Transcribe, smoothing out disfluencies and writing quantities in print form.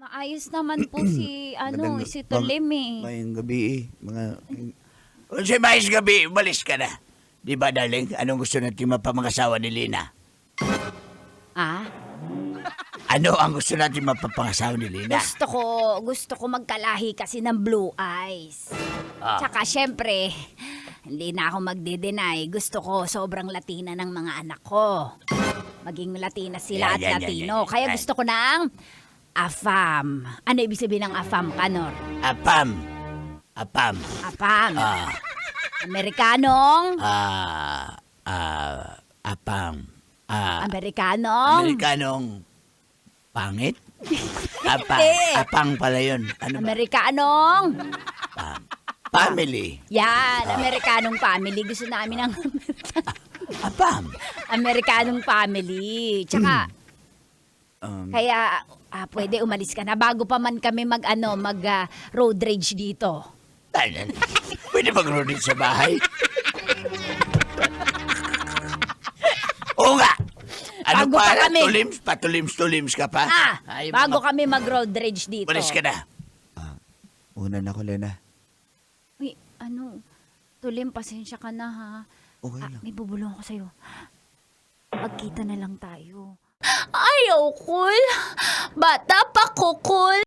Maayos naman po si, si Tolim eh. Ngayong gabi Kung si mais gabi, umalis ka na. Di ba, darling? Anong gusto natin mapapangasawa ni Lina? Ah? Ano ang gusto natin mapapangasawa ni Lina? Gusto ko magkalahi kasi ng blue eyes. Tsaka syempre, hindi na ako magde-deny. Gusto ko sobrang Latina ng mga anak ko. Maging Latina sila at Latino. Kaya gusto ko ng AFAM. Ano ibig sabihin ng AFAM, Kanor? Apam. AFAM. Ah. Amerikanong? Apam. Amerikanong? Amerikanong pangit? Hindi. Apang pala yun. Ano ba? Amerikanong? Family. Yan, Amerikanong family. Gusto namin ng Apam. Amerikanong family. Tsaka, kaya pwede umalis ka na bago pa man kami mag road rage dito. Pwede mag-road sa bahay? Oo nga. Ano Bago pa pa? kami. Patulims ka pa? Ay, Bago kami mag road rage dito. Umalis ka na. una na ko, Lena. Uy, Tulim, pasensya ka na ha. Okay lang. May bubulong ko sa'yo. Magkita na lang tayo. Ayaw, cool. Bata pa ko, cool.